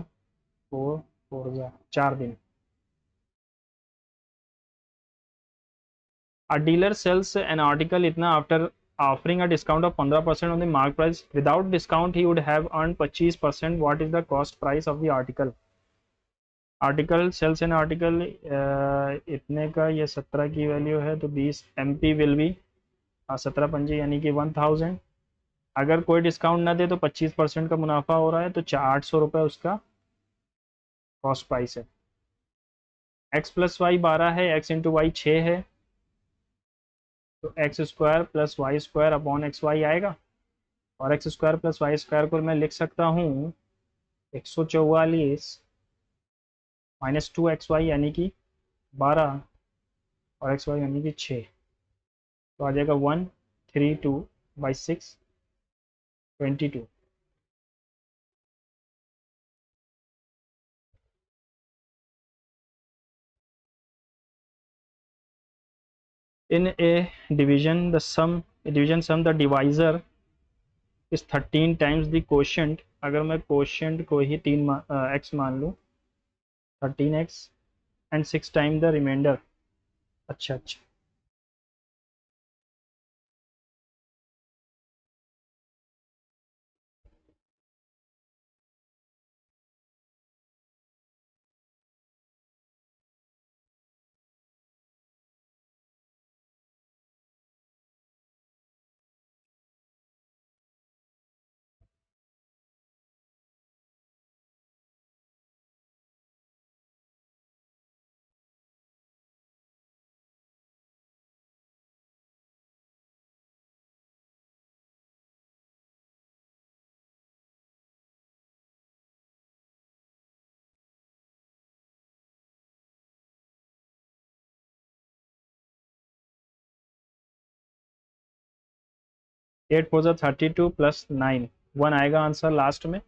4 4 जा 4 दिन। A dealer sells an article इतना after offering a discount of 15% on the mark price. Without discount he would have earned 25%. What is the cost price of the article? Article sells an article इतने का, ये 17 की value है तो 20 MP will be 17 पंजी यानी कि 1000। अगर कोई डिस्काउंट ना दे तो 25% का मुनाफा हो रहा है, तो 800 रुपये उसका कॉस्ट प्राइस है। एक्स प्लस वाई 12 है, एक्स इंटू वाई 6 है, तो x square plus Y square upon x y आएगा। और x square plus Y square को मैं लिख सकता हूँ 144 माइनस 2xy यानी कि 12 और एक्स वाई यानी कि 6। तो आ जाएगा 132/6 22। In a division sum the divisor is 13 times the quotient। अगर मैं quotient को ही 3x मान लूँ, 13x and 6 time the remainder. अच्छा अच्छा, 8 4 32 प्लस 9 1 आएगा आंसर लास्ट में।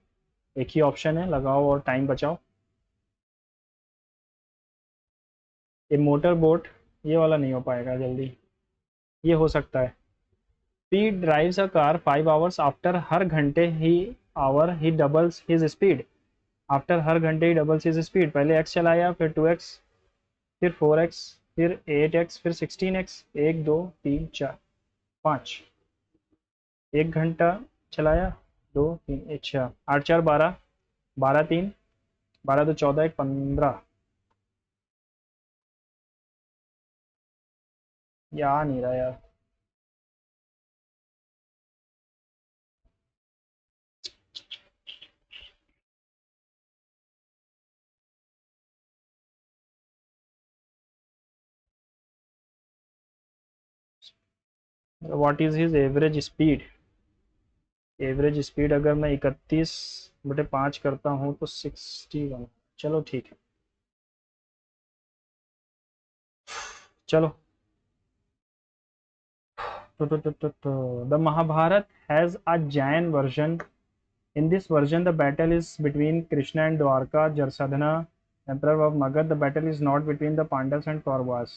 एक ही ऑप्शन है, लगाओ और टाइम बचाओ। ये मोटर बोट, ये वाला नहीं हो पाएगा जल्दी, ये हो सकता है। P drives a car 5 hours after हर घंटे he doubles his speed. After हर घंटे ही डबल्स हिज स्पीड। पहले x चलाया, फिर 2x, फिर 4x, फिर 8x, फिर 16x। 1 2 3 4 5। 1 घंटा चलाया, 2 3 अच्छा 8 4 12, 12 3, 12 तो 14 1 15। ये आ नहीं रहा यार। What is his average speed? Average speed अगर मैं 31/5 करता हूँ तो 61। चलो ठीक है, चलो। The Mahabharata has a Jain version. In this version, the battle is between Krishna and Dwarka, Jarsadhana, Emperor of Magad. The battle is not between the Pandavas and Kauravas.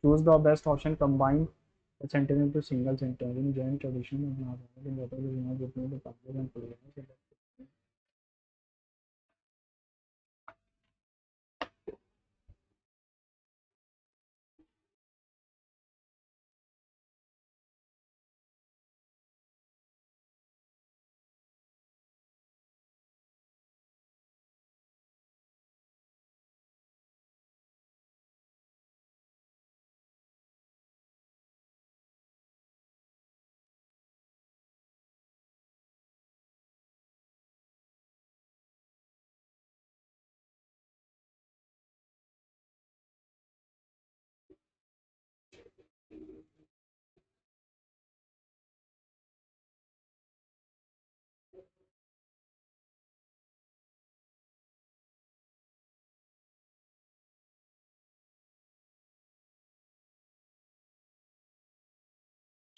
Choose the best option. Combine the sentence into single sentence. In Jain tradition, of Mahabharata, the battle is not between the Pandavas and Kauravas.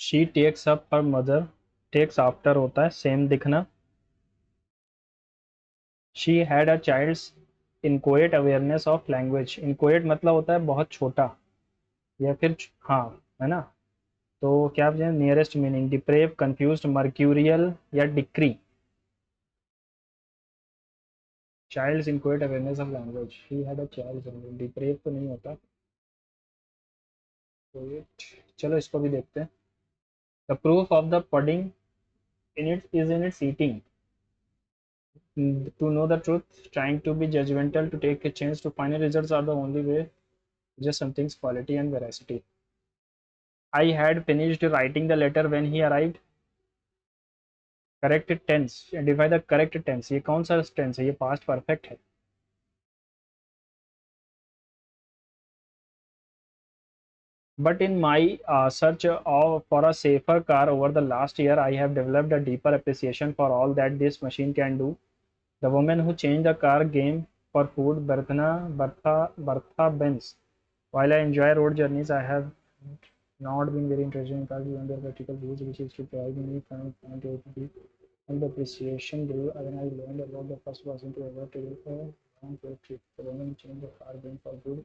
She takes up her mother. Takes after होता है same दिखना. She had a child's inchoate awareness of language. Inchoate मतलब होता है बहुत छोटा या फिर हाँ, है ना? तो क्या आप जाने nearest meaning? Deprave, confused, mercurial या decree? Child's inquired awareness of language. He had a child. Deprave तो नहीं होता. चलो इसको भी देखते हैं. The proof of the pudding in it is in its eating. To know the truth, trying to be judgmental, to take a chance, to final results are the only way. Just something's quality and veracity. I had finished writing the letter when he arrived. Correct tense. Define the correct tense. ये कौन सा tense है? ये past perfect है. But in my search for a safer car over the last year, I have developed a deeper appreciation for all that this machine can do. The woman who changed the car game for food, Bertha Benz. While I enjoy road journeys, I have not been very interested in cars beyond their practical use, which is to drive me from point A to B. And the appreciation grew when I learned about the first person to ever take a long road trip. The woman who changed the car game for good.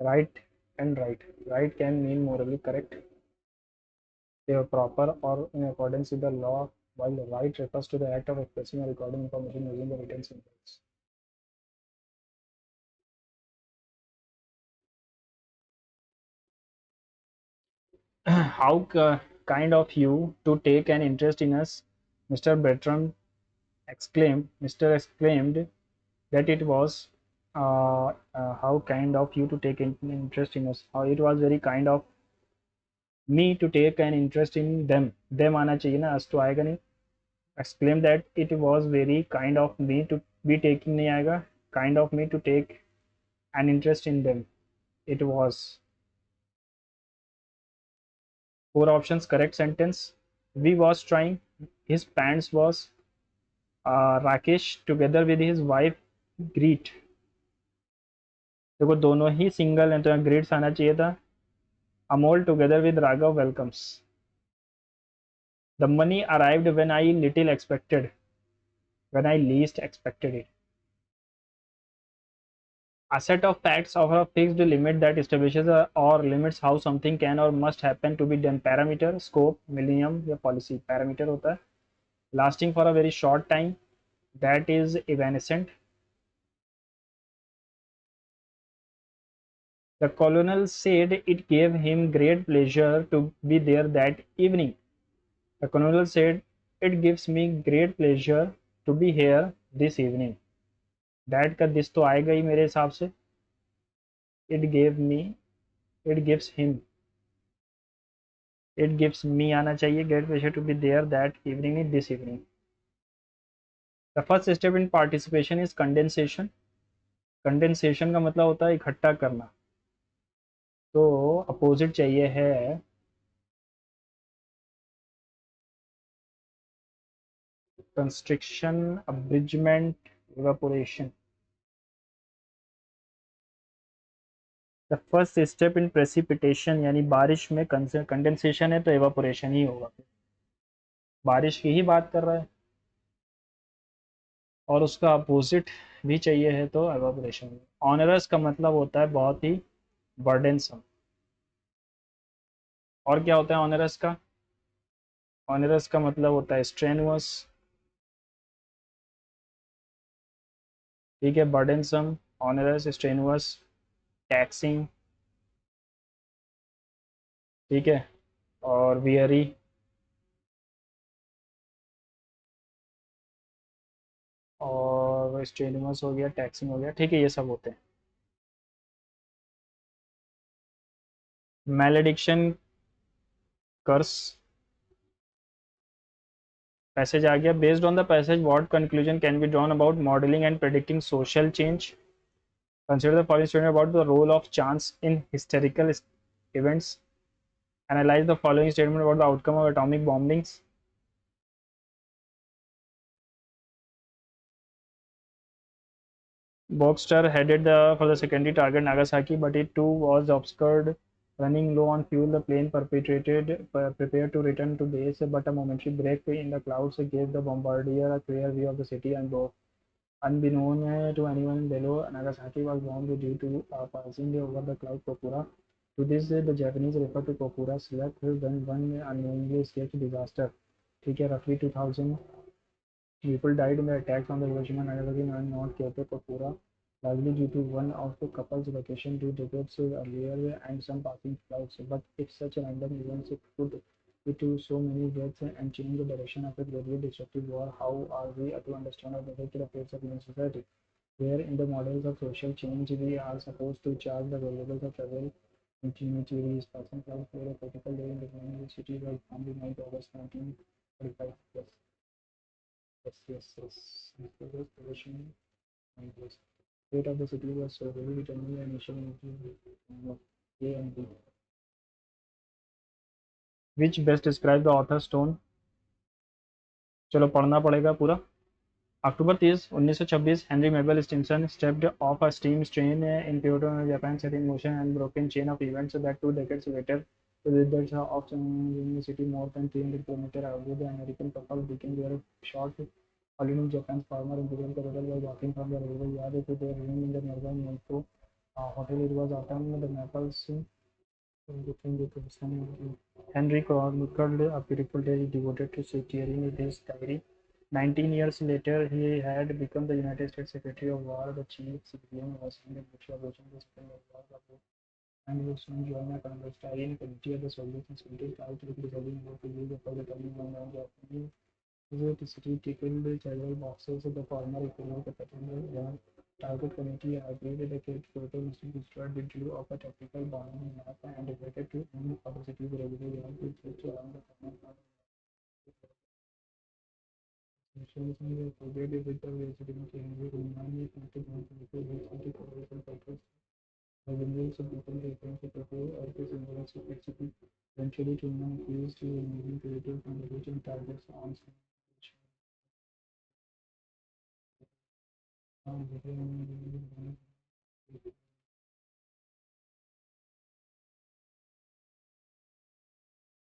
Right and right. Right can mean morally correct, they are proper or in accordance with the law, while the right refers to the act of expressing or recording information using the written symbols. How kind of you to take an interest in us, Mr. Bertram exclaimed. Mr. exclaimed that it was how kind of you to take an interest in us. How it was very kind of me to take an interest in them. Them आना चाहिए ना, us तो आएगा नहीं. Exclaim that it was very kind of me to be taking नहीं आएगा. Kind of me to take an interest in them. It was. Four options, correct sentence. We was trying. His pants was Rakesh together with his wife Greet. देखो दोनों ही single हैं तो यहाँ greets आना चाहिए था. Amol together with Raghav welcomes. The money arrived when I least expected it. A set of facts of a fixed limit that establishes or limits how something can or must happen to be done. Parameter, scope, millennium या policy. Parameter होता है lasting for a very short time, that is evanescent. The colonel said it gave him great pleasure to be there that evening. The colonel said it gives me great pleasure to be here this evening. Dad का this तो आएगा ही मेरे हिसाब से. It gave me, it gives him, it gives me आना चाहिए. Great pleasure to be there that evening, this evening. The first step in participation is condensation. Condensation का मतलब होता है इकट्ठा करना. तो अपोजिट चाहिए है constriction, abridgment, evaporation. The first step in precipitation यानी बारिश में कंडेंसेशन है तो एवापोरेशन ही होगा. बारिश की ही बात कर रहा है और उसका अपोजिट भी चाहिए है तो एवापोरेशन. ऑनरस का मतलब होता है बहुत ही बर्डनसम. और क्या होता है ऑनरस का? ऑनरस का मतलब होता है स्ट्रेनुअस. ठीक है, बर्डनसम, ऑनरस, स्ट्रेनुअस, टैक्सिंग. ठीक है, और वियरी. और स्ट्रेनुअस हो गया, टैक्सिंग हो गया. ठीक है, ये सब होते हैं. मैलेडिक्शन, कर्स. पैसेज आ गया. Based on the passage what conclusion can be drawn about modelling and predicting social change. Consider the following statement about the role of chance in historical events. Analyse the following statement about the outcome of atomic bombings. Boxster headed for the secondary target Nagasaki, but it too was obscured. Running low on fuel, the plane prepared to return to base, but a momentary break in the clouds gave the bombardier a clear view of the city and both. Unbeknown to anyone below, Nagasaki was bombed due to passing over the cloud Kokura. To this, the Japanese refer to Kokura's luck when one unknowingly escaped disaster. ठीक है, roughly 2000 people died in the attacks on the Hiroshima and Nagasaki and not Kyoto Kokura, largely due to one of the couple's vacation 2 decades earlier and some passing clouds. But if such random events could lead to so many deaths and change the direction of a globally destructive war, how are we to understand the negative effects of human society? Where in the models of social change we are supposed to charge the variables of travel materials, passing clouds played a critical role in defining the city was formed in 9 August 1945. Yes. Yes. This was pollution and this. Fate of the city was so very determined and initially A and B. Which best describe the author's tone? चलो पढ़ना पड़ेगा पूरा. October 30, 1926, Henry Mabel Stimson stepped off a steam train in Kyoto, Japan, set in motion and broken chain of events that 2 decades later, the leaders of the city more than 300 kilometers away, the American couple became their short holiday in Japan's former imperial capital by walking from the railway yard to their room in the nearby Meipo hotel. It was autumn, the Naples. Henry chronicled a beautiful day devoted to seafaring in his diary. 19 years later, he had become the United States Secretary of War, the chief civilian was in the military operation the Second World War, and would soon join a clandestine committee of the Soviet Socialist out to resolving war to use for the coming one of Japanese. The city tickled several boxes of the former economic capital. Target committee agreed that the Kyoto must be destroyed with lieu of a tactical bombing map and decided to aim for the city's regular yard to switch around the common part. Socialism was forbade with the resident Henry Romani painted on the city commercial purpose. The windows of people referring to the of this symbolic city eventually to increase to moving creative from the region targets on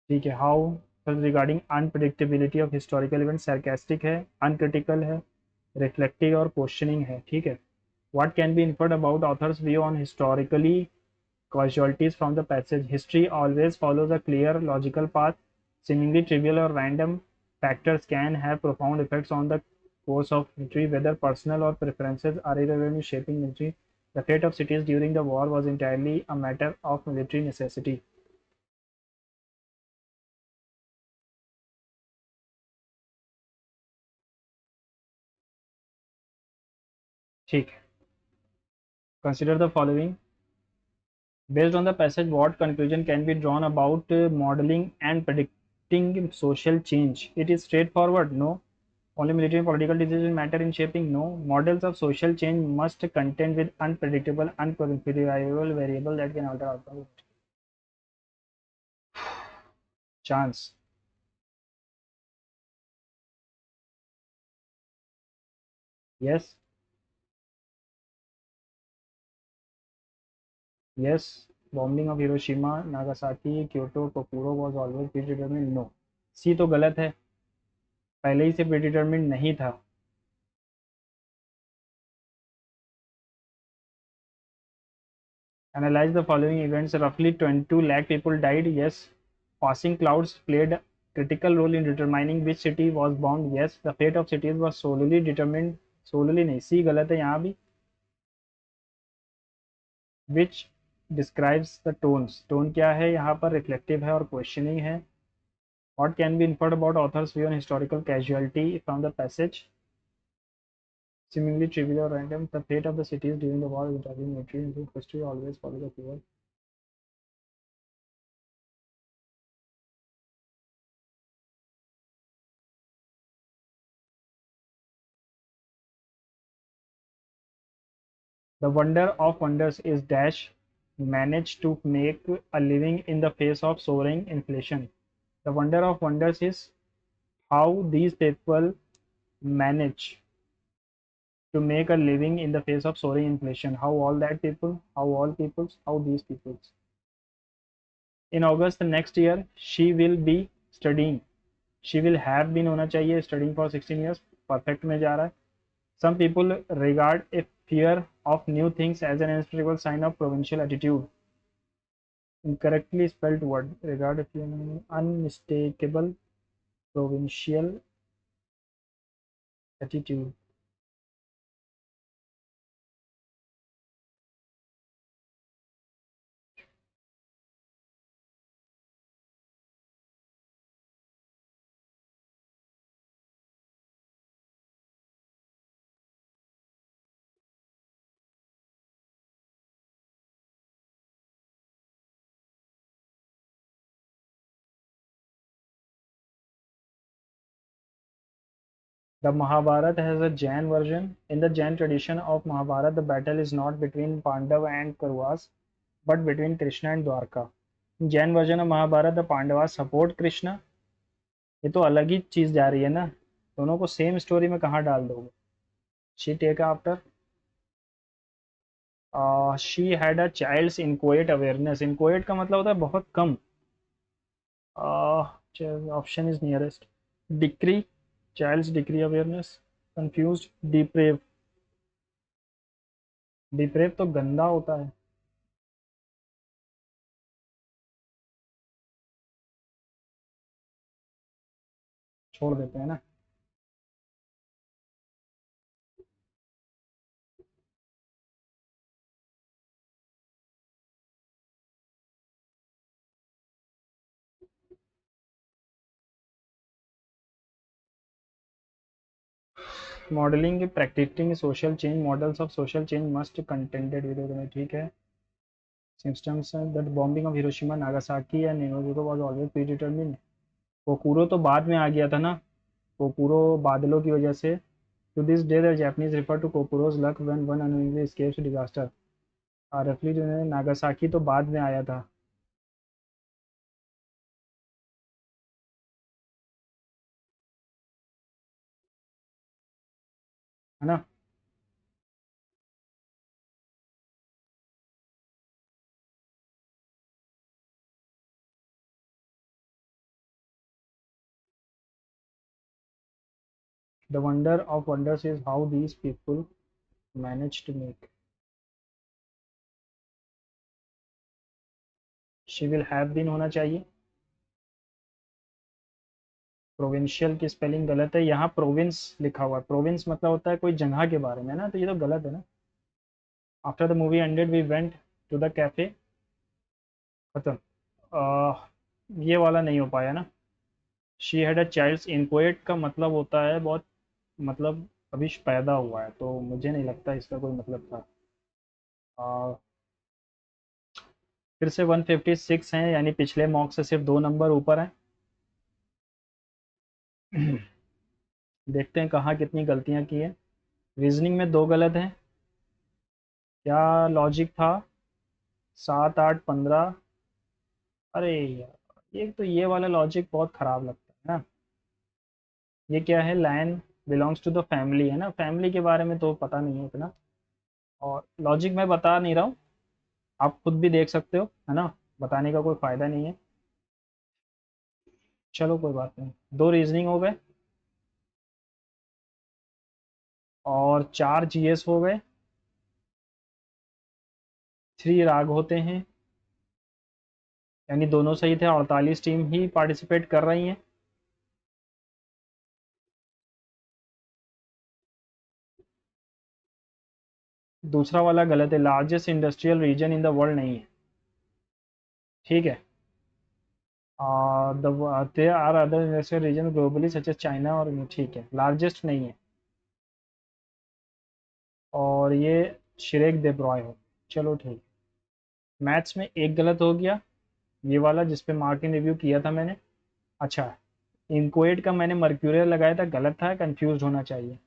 ठीक है. How regarding unpredictability of historical event sarcastic है, uncritical है, reflective और questioning है. ठीक है. What can be inferred about authors view on historically casualties from the passage? History always follows a clear logical path. Seemingly trivial or random factors can have profound effects on the course of history, whether personal or preferences are irrelevant in shaping history. The fate of cities during the war was entirely a matter of military necessity. ठीक. Consider the following. Based on the passage, what conclusion can be drawn about modeling and predicting social change? It is straightforward. No. Only military and political decisions matter in shaping. No. Models of social change must contend with unpredictable, unpredictable variable that can alter outcomes. Chance. Yes. Yes. Bombing of Hiroshima, Nagasaki, Kyoto, Kokuro was always predetermined. No. सी तो गलत है, पहले ही से प्रीडिटरमिन्ड नहीं था. Analyze the following events. Roughly 22 lakh people died. Yes. Passing clouds played a critical role in determining which city was bombed. Yes. The fate of cities was solely determined. Solely नहीं, सी गलत है यहाँ भी. Which describes the tones. Tone क्या है यहाँ पर? Reflective है और questioning है. What can be inferred about author's view on historical casualty from the passage? Seemingly trivial or random. The fate of the cities during the war is entirely military. In history always follows the keyword. The wonder of wonders is dash managed to make a living in the face of soaring inflation. The wonder of wonders is how these people manage to make a living in the face of soaring inflation. How all that people, how all peoples, how these peoples. In August the next year, she will be studying. She will have been होना चाहिए studying for 16 years. Perfect में जा रहा है. Some people regard a fear of new things as an inseparable sign of provincial attitude. Incorrectly spelled word. Regard a fear unmistakable provincial attitude. The Mahabharata has a Jain version. In the Jain tradition of Mahabharata, the battle is not between Pandava and Kauravas, but between Krishna and Dwarka. In Jain version of Mahabharata, the Pandavas support Krishna. ये तो अलग ही चीज जा रही है ना, दोनों को सेम स्टोरी में कहाँ डाल दोगे? She take after. She had a child's inchoate awareness. Inchoate का मतलब होता है बहुत कम. Option is nearest. Decree, child's degree awareness. Confused, depraved. Depraved तो गंदा होता है. छोड़ देते हैं ना. Modelling practising social change. Models of social change must contended with. ठीक है. Systems that bombing of Hiroshima Nagasaki and Nagasaki was always predetermined. Kokura तो बाद में आ गया था ना. कोकुरो बादलों की वजह से. To this day the Japanese refer to Kokura's luck when one unwittingly escapes disaster. रफली नागासाकी तो बाद में आया था. है ना. The wonder of wonders is how these people manage to make. She will have been होना चाहिए. प्रोविंशियल की स्पेलिंग गलत है. यहाँ प्रोविंस लिखा हुआ है. प्रोविंस मतलब होता है कोई जगह के बारे में ना, तो ये तो गलत है ना. After the movie ended we went to the cafe. खत्म। ये वाला नहीं हो पाया ना। She had a child's inquiet का मतलब होता है बहुत, मतलब अभी पैदा हुआ है, तो मुझे नहीं लगता इसका कोई मतलब था। आ, फिर से 156 हैं, यानी पिछले मॉक से सिर्फ 2 नंबर ऊपर हैं। देखते हैं कहाँ कितनी गलतियाँ की हैं। रीजनिंग में 2 गलत हैं। क्या लॉजिक था? 7, 8, 15। अरे यार, ये तो ये वाला लॉजिक बहुत ख़राब लगता है ना। ये क्या है? Lion belongs to the family है ना, फैमिली के बारे में तो पता नहीं है इतना। और लॉजिक मैं बता नहीं रहा हूँ, आप खुद भी देख सकते हो, है ना। बताने का कोई फ़ायदा नहीं है। चलो कोई बात नहीं, 2 रीजनिंग हो गए और 4 जीएस हो गए। 3 राग होते हैं, यानी दोनों सही थे, 48 टीम ही पार्टिसिपेट कर रही हैं। दूसरा वाला गलत है, largest industrial region in the world नहीं है। ठीक है। There are other industrial region globally such as China, और ठीक है, लार्जेस्ट नहीं है। और ये श्रेक देब्रॉय हो। चलो ठीक। मैथ्स में 1 गलत हो गया, ये वाला जिस पे मार्किंग रिव्यू किया था मैंने। अच्छा, इंकोएट का मैंने मर्क्यूरियल लगाया था, गलत था, कंफ्यूज होना चाहिए।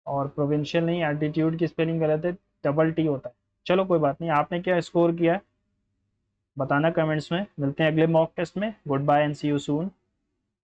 और प्रोविंशियल नहीं, एल्टीट्यूड की स्पेलिंग गलत है, डबल टी होता है। चलो कोई बात नहीं। आपने क्या स्कोर किया है बताना कमेंट्स में। मिलते हैं अगले मॉक टेस्ट में। Good bye and see you soon.